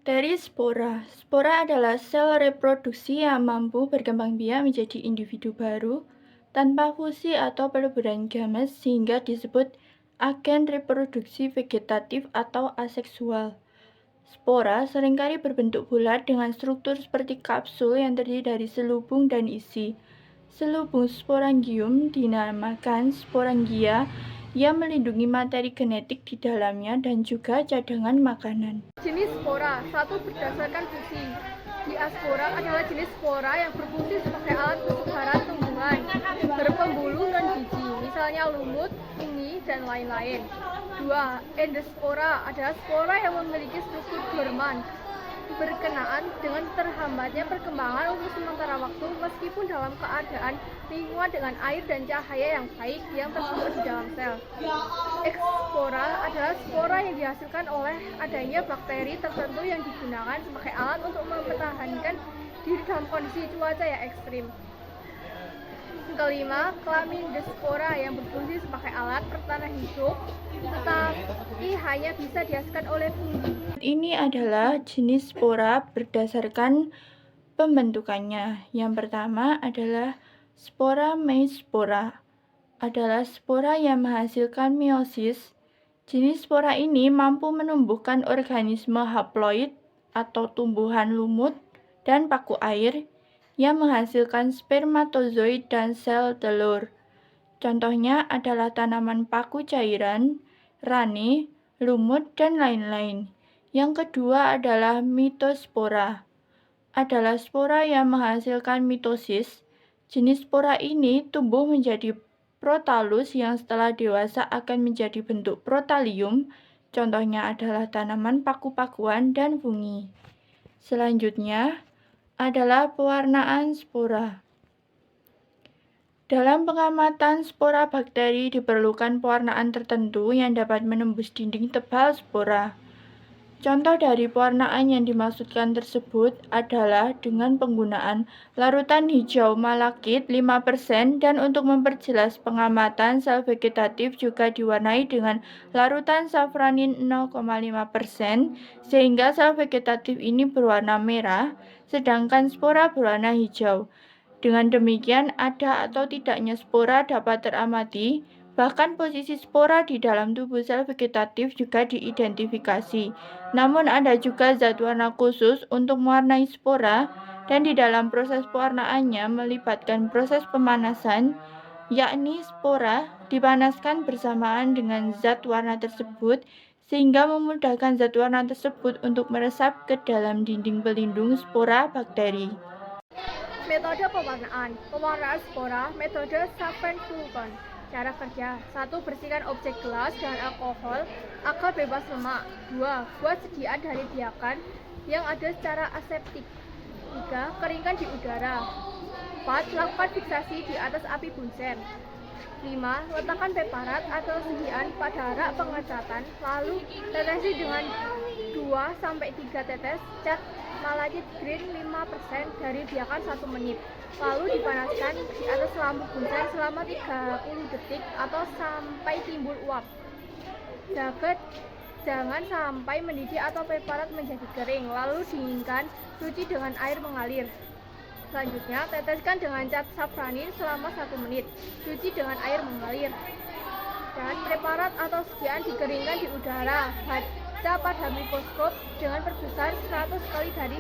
Bakteri spora. Spora adalah sel reproduksi yang mampu berkembang biak menjadi individu baru tanpa fusi atau peleburan gamet sehingga disebut agen reproduksi vegetatif atau aseksual. Spora seringkali berbentuk bulat dengan struktur seperti kapsul yang terdiri dari selubung dan isi. Selubung sporangium dinamakan sporangia yang melindungi materi genetik di dalamnya dan juga cadangan makanan. Jenis spora, satu berdasarkan fusi. Diaspora adalah jenis spora yang berfungsi sebagai alat persebaran tumbuhan, berpembuluh non-biji, misalnya lumut, fungi, dan lain-lain. 2. Endospora adalah spora yang memiliki struktur dorman, berkenaan dengan terhambatnya perkembangan untuk sementara waktu meskipun dalam keadaan lingkungan dengan air dan cahaya yang baik yang tersebar di dalam sel. Ekspora adalah spora yang dihasilkan oleh adanya bakteri tertentu yang digunakan sebagai alat untuk mempertahankan diri dalam kondisi cuaca yang ekstrim. Kelima, Chlamydospora yang berfungsi sebagai alat pertahanan hidup tetapi hanya bisa dihasilkan oleh fungi. Ini adalah jenis spora berdasarkan pembentukannya. Yang pertama adalah spora meispora. Adalah spora yang menghasilkan meiosis. Jenis spora ini mampu menumbuhkan organisme haploid atau tumbuhan lumut dan paku air yang menghasilkan spermatozoid dan sel telur. Contohnya adalah tanaman paku cairan, rane, lumut, dan lain-lain. Yang kedua adalah mitospora. Adalah spora yang menghasilkan mitosis. Jenis spora ini tumbuh menjadi protalus yang setelah dewasa akan menjadi bentuk protalium. Contohnya adalah tanaman paku-pakuan dan fungi. Selanjutnya adalah pewarnaan spora. Dalam pengamatan spora bakteri diperlukan pewarnaan tertentu yang dapat menembus dinding tebal spora. Contoh dari pewarnaan yang dimaksudkan tersebut adalah dengan penggunaan larutan hijau malakit 5% dan untuk memperjelas pengamatan sel vegetatif juga diwarnai dengan larutan safranin 0,5% sehingga sel vegetatif ini berwarna merah sedangkan spora berwarna hijau. Dengan demikian ada atau tidaknya spora dapat teramati. Bahkan posisi spora di dalam tubuh sel vegetatif juga diidentifikasi. Namun ada juga zat warna khusus untuk mewarnai spora dan di dalam proses pewarnaannya melibatkan proses pemanasan, yakni spora dipanaskan bersamaan dengan zat warna tersebut sehingga memudahkan zat warna tersebut untuk meresap ke dalam dinding pelindung spora bakteri. Metode pewarnaan. Pewarnaan spora, metode Safran-Fulton. Cara kerja. 1. Bersihkan objek gelas dengan alkohol agar bebas lemak. 2. Buat sediaan dari biakan yang ada secara aseptik. 3. Keringkan di udara. 4. Lakukan fiksasi di atas api bunsen. 5. Letakkan preparat atau sediaan pada rak pengecatan, lalu tetesi dengan 2-3 tetes cat malachit green 5% dari biakan 1 menit. Lalu dipanaskan di atas lampu bunsen selama 30 detik atau sampai timbul uap. Jangan sampai mendidih atau preparat menjadi kering, lalu dinginkan, cuci dengan air mengalir. Selanjutnya, teteskan dengan cat safranin selama 1 menit, cuci dengan air mengalir. Dan preparat atau sediaan dikeringkan di udara. Baca pada mikroskop dengan perbesar 100 kali dari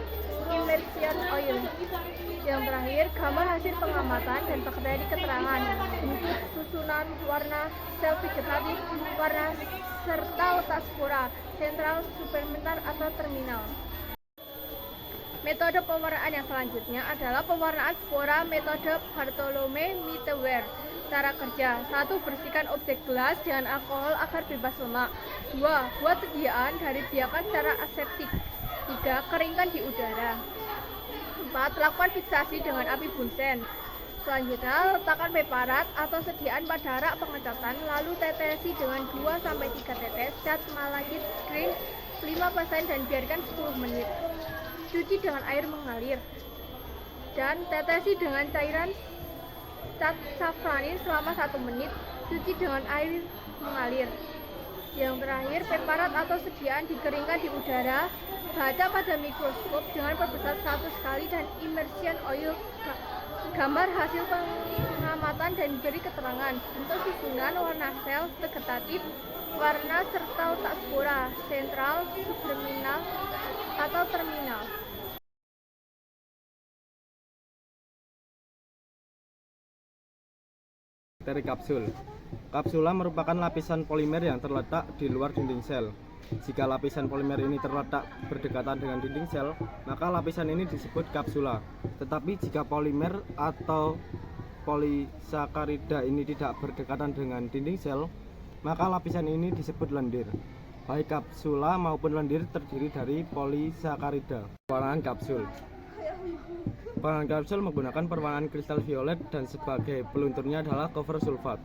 immersion oil. Yang terakhir, gambar hasil pengamatan dan bakteri keterangan, bentuk, susunan, warna, sel vegetatif, warna, serta letak spora, sentral, suplementar, atau terminal. Metode pewarnaan yang selanjutnya adalah pewarnaan spora metode Bartholomew-Mittelware. Cara kerja. 1. Bersihkan objek gelas dengan alkohol agar bebas lemak. 2. Buat sediaan dari biakan secara aseptik. 3. Keringkan di udara. 4. Lakukan fiksasi dengan api bunsen. Selanjutnya, letakkan preparat atau sediaan pada rak pengecatan, lalu tetesi dengan 2-3 tetes cat malachit green 5% dan biarkan 10 menit. Cuci dengan air mengalir. Dan tetesi dengan cairan cat safranin selama 1 menit, cuci dengan air mengalir. Yang terakhir, preparat atau sediaan dikeringkan di udara, baca pada mikroskop dengan perbesar 100 kali dan immersion oil, gambar hasil pengamatan dan diberi keterangan bentuk susunan, warna sel, vegetatif, warna serta letak spora, sentral, subterminal, atau terminal. Bakteri kapsul. Kapsula merupakan lapisan polimer yang terletak di luar dinding sel. Jika lapisan polimer ini terletak berdekatan dengan dinding sel, maka lapisan ini disebut kapsula. Tetapi jika polimer atau polisakarida ini tidak berdekatan dengan dinding sel, maka lapisan ini disebut lendir. Baik kapsula maupun lendir terdiri dari polisakarida. Pewarnaan kapsul. Pewarnaan kapsul menggunakan perwarnaan kristal violet dan sebagai pelunturnya adalah cover sulfat.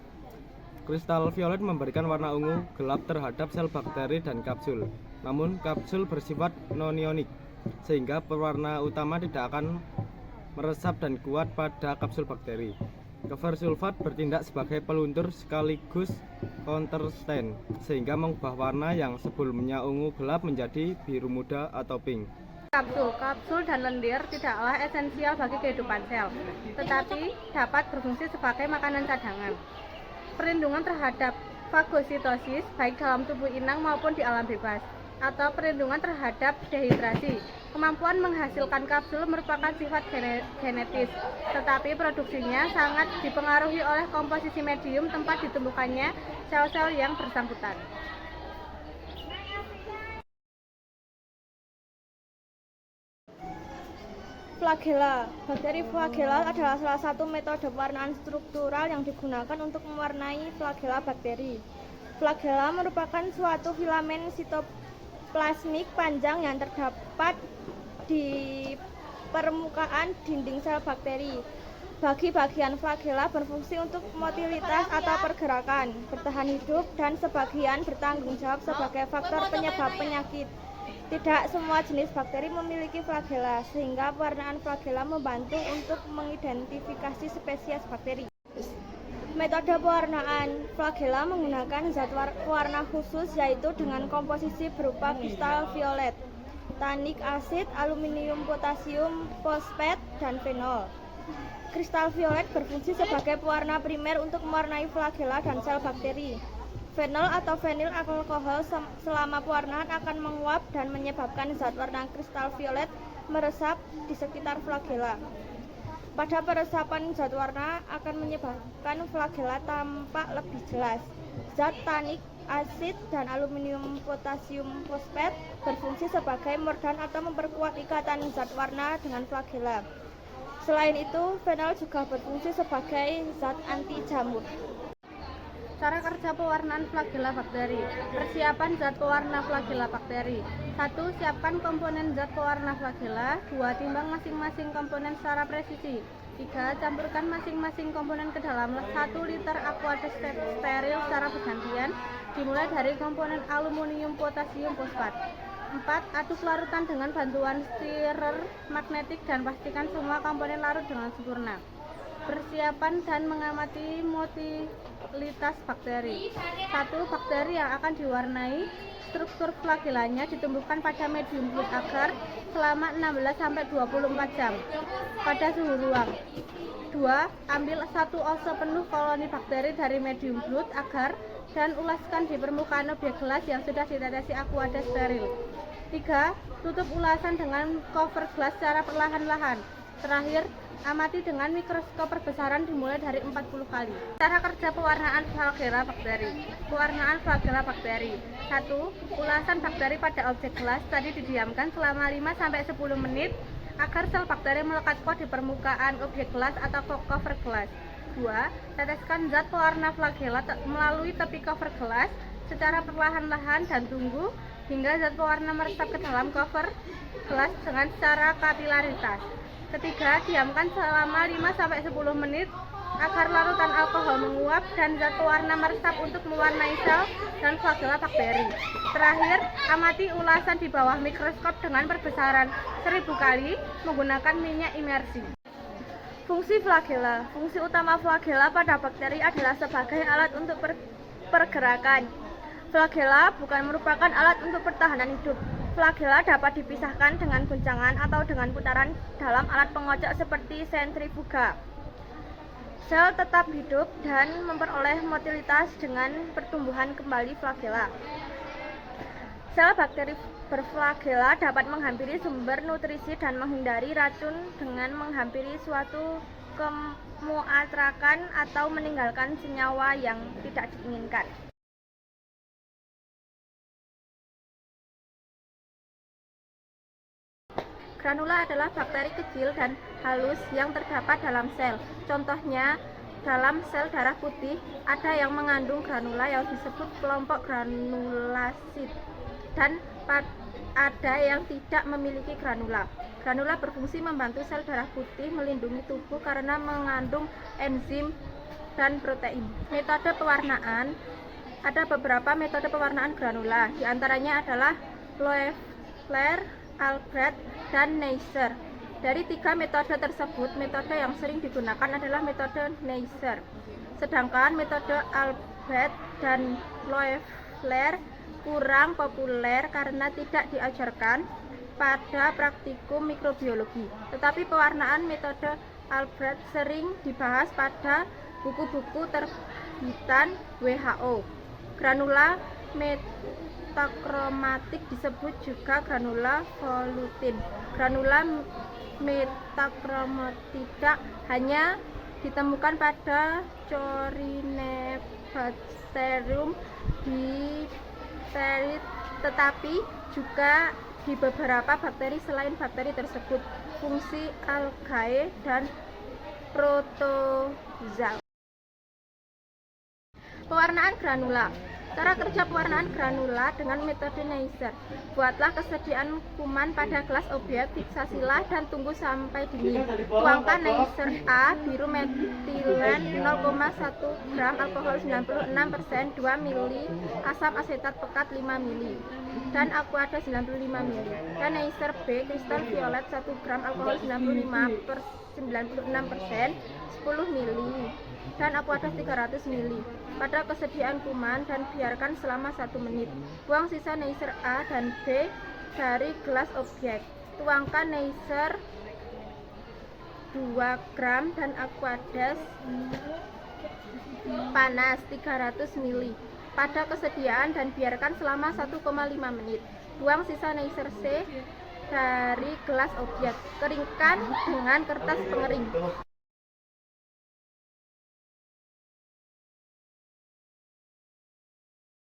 Kristal violet memberikan warna ungu gelap terhadap sel bakteri dan kapsul. Namun kapsul bersifat non-ionik sehingga pewarna utama tidak akan meresap dan kuat pada kapsul bakteri. Cover sulfat bertindak sebagai peluntur sekaligus counterstain sehingga mengubah warna yang sebelumnya ungu gelap menjadi biru muda atau pink. Kapsul dan lendir tidaklah esensial bagi kehidupan sel, tetapi dapat berfungsi sebagai makanan cadangan. Perlindungan terhadap fagositosis baik dalam tubuh inang maupun di alam bebas, atau perlindungan terhadap dehidrasi. Kemampuan menghasilkan kapsul merupakan sifat genetis, tetapi produksinya sangat dipengaruhi oleh komposisi medium tempat ditemukannya sel-sel yang bersangkutan. Flagella. Bakteri flagella adalah salah satu metode pewarnaan struktural yang digunakan untuk mewarnai flagella bakteri. Flagella merupakan suatu filamen sitoplasmik panjang yang terdapat di permukaan dinding sel bakteri. Bagian flagella berfungsi untuk motilitas atau pergerakan, bertahan hidup, dan sebagian bertanggung jawab sebagai faktor penyebab penyakit. Tidak semua jenis bakteri memiliki flagella, sehingga pewarnaan flagella membantu untuk mengidentifikasi spesies bakteri. Metode pewarnaan flagella menggunakan zat pewarna khusus, yaitu dengan komposisi berupa kristal violet, tannic acid, aluminium potasium fosfat, dan fenol. Kristal violet berfungsi sebagai pewarna primer untuk mewarnai flagella dan sel bakteri. Fenol atau fenil alkohol selama pewarnaan akan menguap dan menyebabkan zat warna kristal violet meresap di sekitar flagella. Pada peresapan zat warna akan menyebabkan flagella tampak lebih jelas. Zat tannic acid dan aluminium potasium fosfat berfungsi sebagai mordant atau memperkuat ikatan zat warna dengan flagella. Selain itu, fenol juga berfungsi sebagai zat anti jamur. Cara kerja pewarnaan flagella bakteri. Persiapan zat pewarna flagella bakteri. 1. Siapkan komponen zat pewarna flagella. 2. Timbang masing-masing komponen secara presisi. 3. Campurkan masing-masing komponen ke dalam 1 liter aqueous steril secara bergantian, dimulai dari komponen aluminium potasium fosfat. 4. Aduk larutan dengan bantuan stirrer magnetik dan pastikan semua komponen larut dengan sempurna. Persiapan dan mengamati motilitas bakteri. 1. Bakteri yang akan diwarnai, struktur flagellanya ditumbuhkan pada medium blood agar selama 16-24 jam pada suhu ruang. 2. Ambil 1 ounce penuh koloni bakteri dari medium blood agar dan ulaskan di permukaan objek gelas yang sudah ditetesi aqueous steril. 3. Tutup ulasan dengan cover gelas secara perlahan-lahan. Terakhir, amati dengan mikroskop perbesaran dimulai dari 40 kali. Cara kerja pewarnaan flagella bakteri. Pewarnaan flagella bakteri. 1. Ulasan bakteri pada objek gelas tadi didiamkan selama 5-10 menit agar sel bakteri melekat kuat di permukaan objek gelas atau cover gelas. 2. Teteskan zat pewarna flagella melalui tepi cover gelas secara perlahan-lahan dan tunggu hingga zat pewarna meresap ke dalam cover gelas dengan secara kapilaritas. Ketiga, diamkan selama 5-10 menit agar larutan alkohol menguap dan zat pewarna meresap untuk mewarnai sel dan flagella bakteri. Terakhir, amati ulasan di bawah mikroskop dengan perbesaran 1000 kali menggunakan minyak imersi. Fungsi flagella. Fungsi utama flagella pada bakteri adalah sebagai alat untuk pergerakan. Flagela bukan merupakan alat untuk pertahanan hidup. Flagela dapat dipisahkan dengan guncangan atau dengan putaran dalam alat pengocok seperti sentrifuga. Sel tetap hidup dan memperoleh motilitas dengan pertumbuhan kembali flagela. Sel bakteri berflagela dapat menghampiri sumber nutrisi dan menghindari racun dengan menghampiri suatu kemuatrakan atau meninggalkan senyawa yang tidak diinginkan. Granula adalah bakteri kecil dan halus yang terdapat dalam sel. Contohnya, dalam sel darah putih ada yang mengandung granula yang disebut kelompok granulasid dan ada yang tidak memiliki granula. Granula berfungsi membantu sel darah putih melindungi tubuh karena mengandung enzim dan protein. Metode pewarnaan. Ada beberapa metode pewarnaan granula, di antaranya adalah Loeffler, Albrecht, dan Neisser. Dari 3 metode tersebut, metode yang sering digunakan adalah metode Neisser. Sedangkan metode Albrecht dan Loeffler kurang populer karena tidak diajarkan pada praktikum mikrobiologi. Tetapi pewarnaan metode Albrecht sering dibahas pada buku-buku terbitan WHO. Granula metakromatik disebut juga granula volutin. Granula metakromatida hanya ditemukan pada Corynebacterium dipteris, tetapi juga di beberapa bakteri selain bakteri tersebut, fungsi algae dan protozoa. Pewarnaan granula. Cara kerja pewarnaan granula dengan metode Neisser. Buatlah kesediaan kuman pada gelas objek, fiksasilah dan tunggu sampai dingin. Tuangkan Neisser A, biru metilen 0,1 gram, alkohol 96%, 2 ml, asam asetat pekat 5 ml, dan aqua 95 ml. Dan Neisser B, kristal violet 1 gram, alkohol 96%, 10 ml, dan aqua 300 ml pada kesediaan kuman dan biarkan selama 1 menit. Buang sisa Neisser A dan B dari gelas objek. Tuangkan Neisser 2 gram dan aqueous panas 300 ml pada kesediaan dan biarkan selama 1,5 menit. Buang sisa Neisser C dari gelas objek. Keringkan dengan kertas pengering.